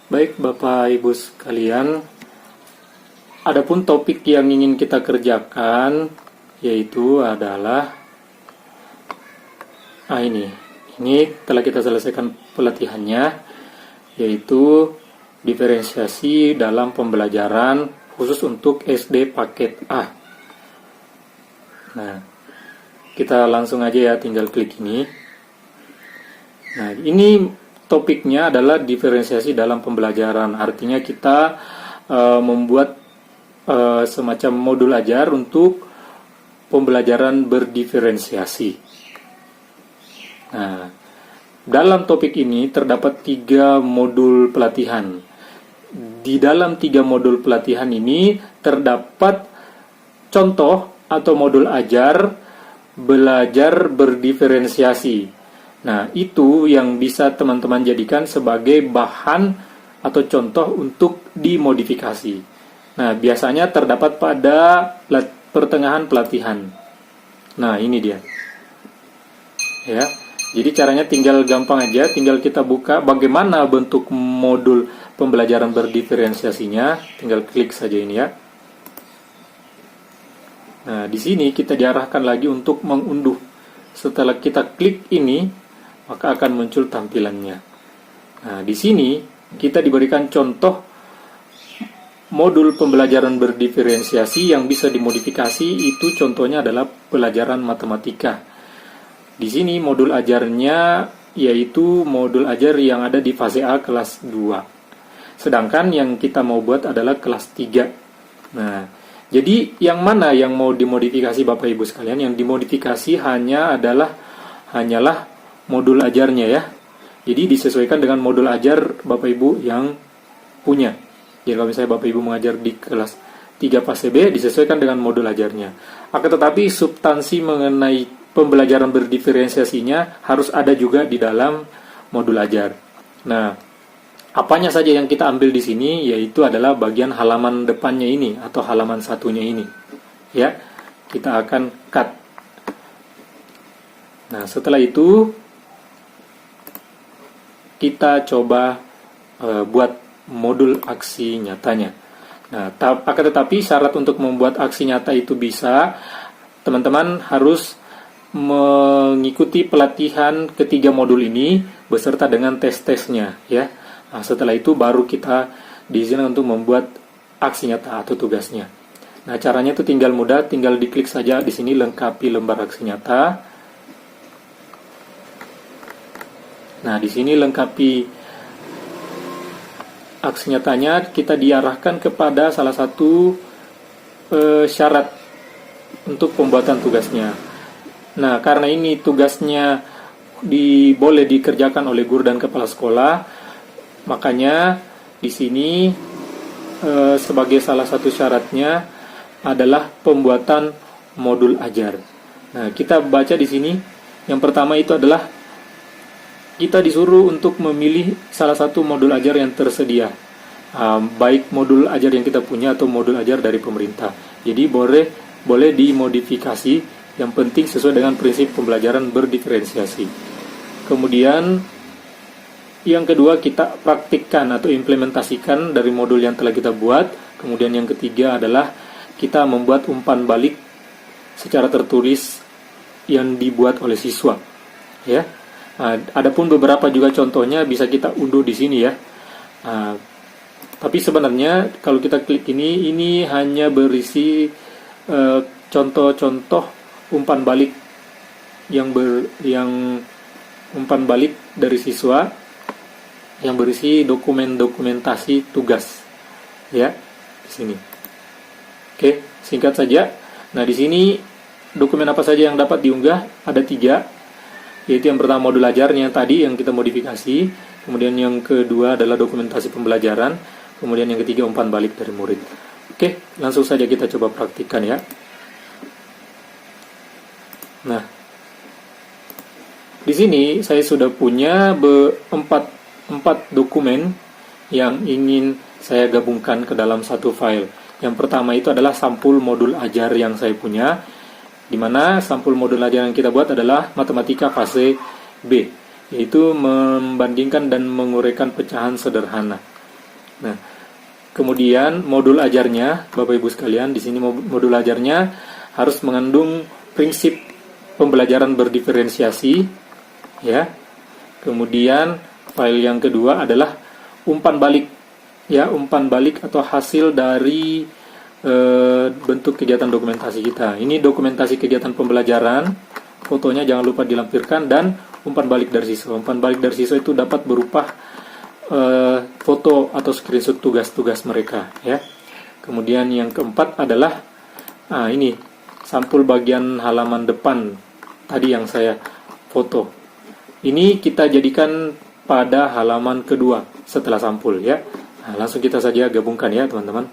Baik Bapak Ibu sekalian, adapun topik yang ingin kita kerjakan yaitu adalah ini telah kita selesaikan pelatihannya, yaitu diferensiasi dalam pembelajaran khusus untuk SD paket A. Nah, kita langsung aja ya, tinggal klik ini. Nah, ini topiknya adalah diferensiasi dalam pembelajaran. Artinya kita membuat semacam modul ajar untuk pembelajaran berdiferensiasi. Nah, dalam topik ini terdapat 3 modul pelatihan. Di dalam 3 modul pelatihan ini terdapat contoh atau modul ajar belajar berdiferensiasi. Nah, itu yang bisa teman-teman jadikan sebagai bahan atau contoh untuk dimodifikasi. Nah, biasanya terdapat pada pertengahan pelatihan. Nah, ini dia. Ya. Jadi caranya tinggal gampang aja, tinggal kita buka bagaimana bentuk modul pembelajaran berdiferensiasinya, tinggal klik saja ini ya. Nah, di sini kita diarahkan lagi untuk mengunduh. Setelah kita klik ini, maka akan muncul tampilannya. Nah, di sini kita diberikan contoh modul pembelajaran berdiferensiasi yang bisa dimodifikasi. Itu contohnya adalah pelajaran matematika. Di sini modul ajarnya yaitu modul ajar yang ada di fase A kelas 2. Sedangkan yang kita mau buat adalah kelas 3. Nah, jadi yang mana yang mau dimodifikasi Bapak Ibu sekalian? Yang dimodifikasi hanyalah modul ajarnya ya. Jadi disesuaikan dengan modul ajar Bapak Ibu yang punya. Jadi kalau misalnya Bapak Ibu mengajar di kelas 3 fase B, disesuaikan dengan modul ajarnya. Akan tetapi substansi mengenai pembelajaran berdiferensiasinya harus ada juga di dalam modul ajar. Nah, apanya saja yang kita ambil di sini yaitu adalah bagian halaman depannya ini atau halaman satunya ini. Ya, kita akan cut. Nah, setelah itu kita coba buat modul aksi nyatanya. Nah, akan tetapi syarat untuk membuat aksi nyata itu bisa, teman-teman harus mengikuti pelatihan ketiga modul ini beserta dengan tes-tesnya ya. Nah, setelah itu baru kita diizinkan untuk membuat aksi nyata atau tugasnya. Nah, caranya itu tinggal mudah, tinggal diklik saja di sini lengkapi lembar aksi nyata. Nah, di sini lengkapi aksi nyatanya, kita diarahkan kepada salah satu syarat untuk pembuatan tugasnya. Nah, karena ini tugasnya boleh dikerjakan oleh guru dan kepala sekolah, makanya di sini sebagai salah satu syaratnya adalah pembuatan modul ajar. Nah, kita baca di sini, yang pertama itu adalah kita disuruh untuk memilih salah satu modul ajar yang tersedia, baik modul ajar yang kita punya atau modul ajar dari pemerintah. Jadi boleh dimodifikasi, yang penting sesuai dengan prinsip pembelajaran berdiferensiasi. Kemudian yang kedua, kita praktikkan atau implementasikan dari modul yang telah kita buat. Kemudian yang ketiga adalah kita membuat umpan balik secara tertulis yang dibuat oleh siswa ya. Adapun beberapa juga contohnya bisa kita unduh di sini ya. Tapi sebenarnya kalau kita klik ini hanya berisi contoh-contoh umpan balik yang umpan balik dari siswa yang berisi dokumentasi tugas ya di sini. Oke, singkat saja. Nah, di sini dokumen apa saja yang dapat diunggah? Ada 3. Yaitu yang pertama modul ajarnya tadi yang kita modifikasi, kemudian yang kedua adalah dokumentasi pembelajaran, kemudian yang ketiga umpan balik dari murid. Oke, langsung saja kita coba praktikkan ya. Nah, di sini saya sudah punya 4 dokumen yang ingin saya gabungkan ke dalam satu file. Yang pertama itu adalah sampul modul ajar yang saya punya, di mana sampul modul ajar yang kita buat adalah matematika fase B, yaitu membandingkan dan menguraikan pecahan sederhana. Nah, kemudian modul ajarnya, Bapak Ibu sekalian, di sini modul ajarnya harus mengandung prinsip pembelajaran berdiferensiasi, ya. Kemudian file yang kedua adalah umpan balik, ya, umpan balik atau hasil dari bentuk kegiatan dokumentasi kita. Ini dokumentasi kegiatan pembelajaran, fotonya jangan lupa dilampirkan, dan umpan balik dari siswa. Umpan balik dari siswa itu dapat berupa foto atau screenshot tugas-tugas mereka, ya. Kemudian yang keempat adalah ini sampul bagian halaman depan tadi yang saya foto. Ini kita jadikan pada halaman kedua setelah sampul, ya. Nah, langsung kita saja gabungkan, ya teman-teman.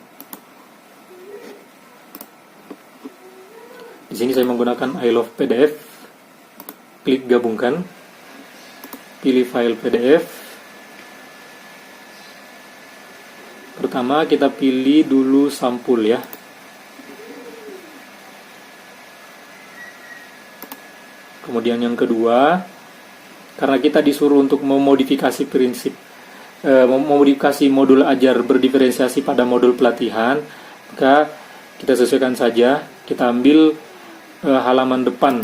Di sini saya menggunakan I Love PDF. Klik gabungkan. Pilih file PDF. Pertama kita pilih dulu sampul, ya. Kemudian yang kedua, karena kita disuruh untuk memodifikasi prinsip, memodifikasi modul ajar berdiferensiasi pada modul pelatihan, maka kita sesuaikan saja. Kita ambil halaman depan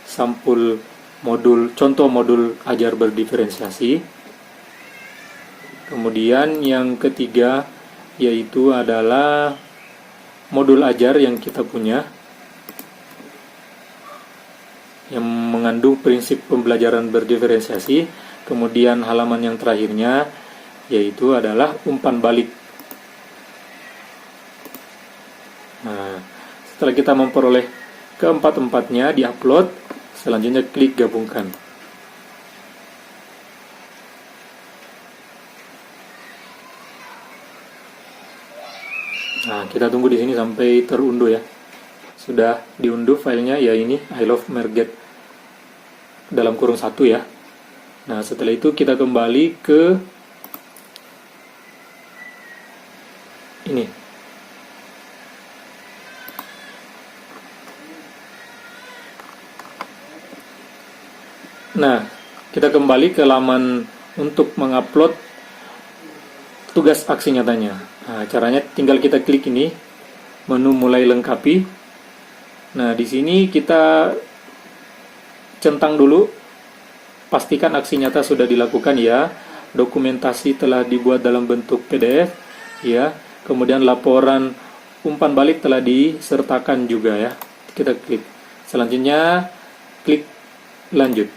sampul modul, contoh modul ajar berdiferensiasi. Kemudian yang ketiga yaitu adalah modul ajar yang kita punya yang mengandung prinsip pembelajaran berdiferensiasi. Kemudian halaman yang terakhirnya yaitu adalah umpan balik. Nah, setelah kita memperoleh keempat-empatnya, diupload, selanjutnya klik gabungkan. Nah, kita tunggu di sini sampai terunduh, ya. Sudah diunduh filenya, ya, ini I Love Merget dalam kurung 1, ya. Nah, setelah itu kita kembali ke ini. Nah, kita kembali ke laman untuk mengupload tugas aksi nyatanya. Nah, caranya tinggal kita klik ini, menu mulai lengkapi. Nah, di sini kita centang dulu, pastikan aksi nyata sudah dilakukan, ya. Dokumentasi telah dibuat dalam bentuk PDF, ya. Kemudian laporan umpan balik telah disertakan juga, ya. Kita klik. Selanjutnya klik lanjut.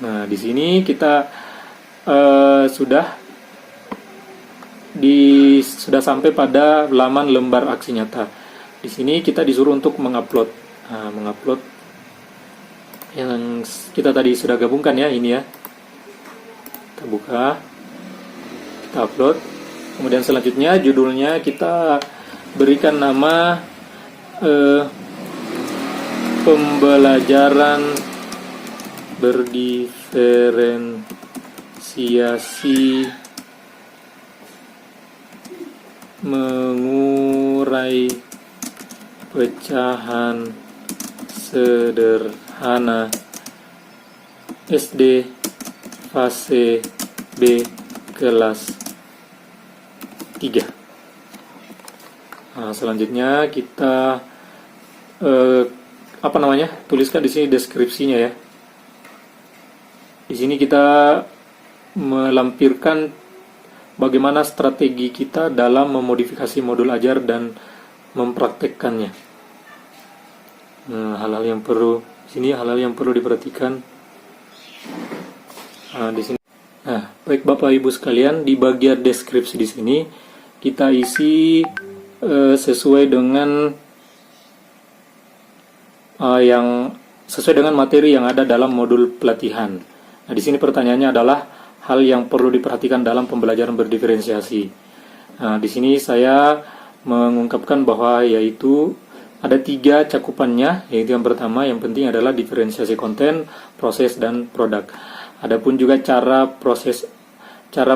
Nah, di sini kita sudah sampai pada laman lembar aksi nyata. Di sini kita disuruh untuk mengupload. Nah, mengupload yang kita tadi sudah gabungkan, ya, ini, ya. Kita buka, kita upload. Kemudian selanjutnya judulnya kita berikan nama pembelajaran berdiferensiasi mengurai pecahan sederhana SD fase B kelas 3. Nah, selanjutnya kita tuliskan di sini deskripsinya, ya. Di sini kita melampirkan bagaimana strategi kita dalam memodifikasi modul ajar dan mempraktekkannya. Nah, hal-hal yang perlu diperhatikan. Nah, di sini. Nah, baik Bapak Ibu sekalian, di bagian deskripsi di sini kita isi sesuai dengan materi yang ada dalam modul pelatihan. Nah, di sini pertanyaannya adalah hal yang perlu diperhatikan dalam pembelajaran berdiferensiasi. Nah, di sini saya mengungkapkan bahwa yaitu ada 3 cakupannya, yaitu yang pertama yang penting adalah diferensiasi konten, proses, dan produk. Adapun juga cara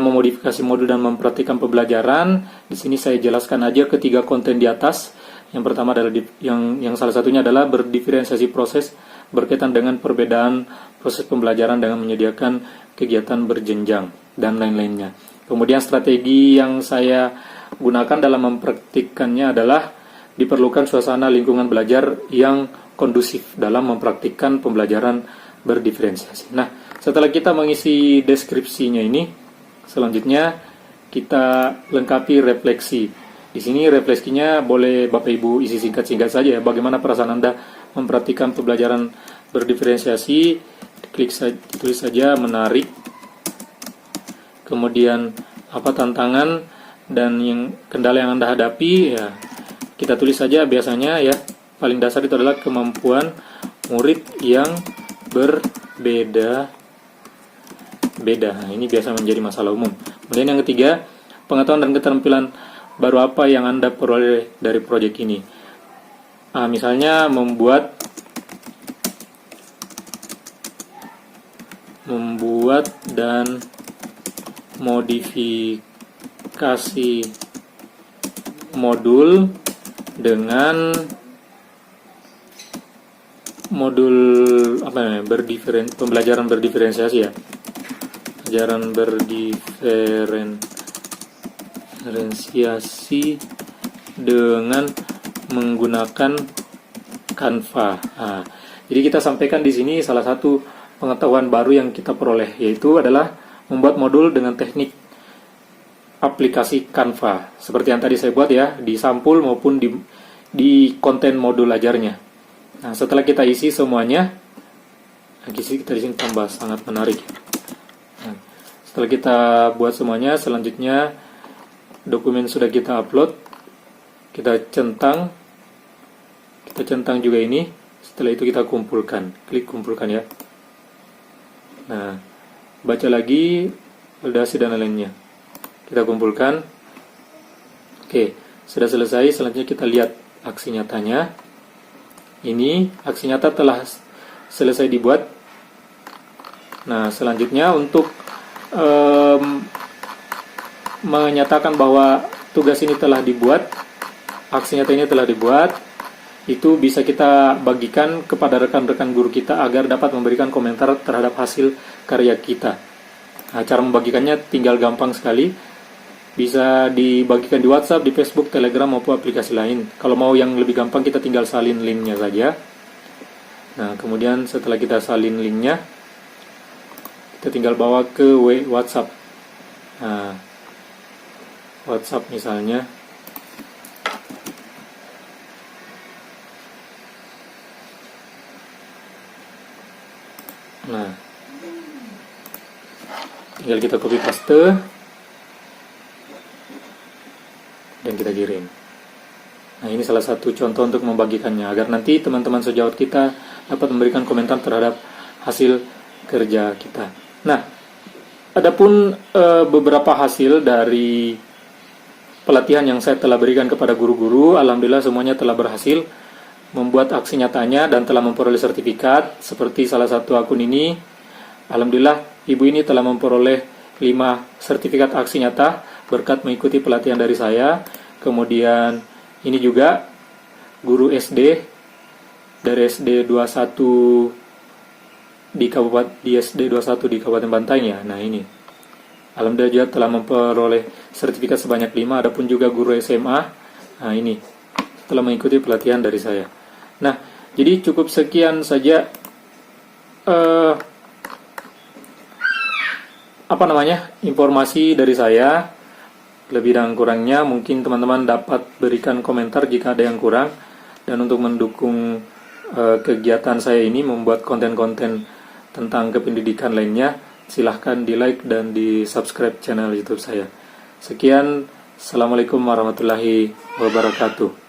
memodifikasi modul dan mempraktikkan pembelajaran. Di sini saya jelaskan aja ketiga konten di atas. Yang pertama adalah yang salah satunya adalah berdiferensiasi proses berkaitan dengan perbedaan proses pembelajaran dengan menyediakan kegiatan berjenjang dan lain-lainnya. Kemudian strategi yang saya gunakan dalam mempraktikkannya adalah diperlukan suasana lingkungan belajar yang kondusif dalam mempraktikkan pembelajaran berdiferensiasi. Nah, setelah kita mengisi deskripsinya ini, selanjutnya kita lengkapi refleksi. Di sini refleksinya boleh Bapak Ibu isi singkat-singkat saja ya. Bagaimana perasaan Anda mempraktikkan pembelajaran berdiferensiasi? Tulis saja menarik. Kemudian apa tantangan dan kendala yang Anda hadapi ya. Kita tulis saja biasanya ya. Paling dasar itu adalah kemampuan murid yang berbeda. Nah, ini biasa menjadi masalah umum. Kemudian yang ketiga, pengetahuan dan keterampilan baru apa yang Anda peroleh dari proyek ini. Misalnya membuat dan modifikasi modul dengan modul pembelajaran berdiferensiasi ya. Pembelajaran berdiferensiasi dengan menggunakan Canva. Jadi kita sampaikan di sini salah satu pengetahuan baru yang kita peroleh, yaitu adalah membuat modul dengan teknik aplikasi Canva. Seperti yang tadi saya buat ya, di sampul maupun di konten modul ajarnya. Nah, setelah kita isi semuanya, kita di sini tambah sangat menarik. Nah, setelah kita buat semuanya, selanjutnya dokumen sudah kita upload, kita centang juga ini. Setelah itu kita kumpulkan, klik kumpulkan ya. Nah, baca lagi validasi dan lainnya. Kita kumpulkan. Oke, sudah selesai. Selanjutnya kita lihat aksi nyatanya. Ini aksi nyata telah selesai dibuat. Nah, selanjutnya untuk menyatakan bahwa tugas ini telah dibuat, aksi nyata ini telah dibuat, itu bisa kita bagikan kepada rekan-rekan guru kita agar dapat memberikan komentar terhadap hasil karya kita. Nah, cara membagikannya tinggal gampang sekali. Bisa dibagikan di WhatsApp, di Facebook, Telegram, maupun aplikasi lain. Kalau mau yang lebih gampang, kita tinggal salin linknya saja. Nah, kemudian setelah kita salin linknya, kita tinggal bawa ke WhatsApp. Nah, WhatsApp misalnya. Nah, tinggal kita copy paste dan kita kirim. Nah, ini salah satu contoh untuk membagikannya agar nanti teman-teman sejawat kita dapat memberikan komentar terhadap hasil kerja kita. Nah, adapun beberapa hasil dari pelatihan yang saya telah berikan kepada guru-guru, alhamdulillah semuanya telah berhasil membuat aksi nyatanya dan telah memperoleh sertifikat. Seperti salah satu akun ini, alhamdulillah ibu ini telah memperoleh 5 sertifikat aksi nyata berkat mengikuti pelatihan dari saya. Kemudian ini juga guru SD dari SD 21 di SD 21 di Kabupaten Bantaeng ya. Nah, ini alhamdulillah juga telah memperoleh sertifikat sebanyak 5. Adapun juga guru SMA, nah ini telah mengikuti pelatihan dari saya. Nah, jadi cukup sekian saja informasi dari saya. Lebih dan kurangnya mungkin teman-teman dapat berikan komentar jika ada yang kurang. Dan untuk mendukung kegiatan saya ini membuat konten-konten tentang kependidikan lainnya, silahkan di like dan di subscribe channel YouTube saya. Sekian, Assalamualaikum warahmatullahi wabarakatuh.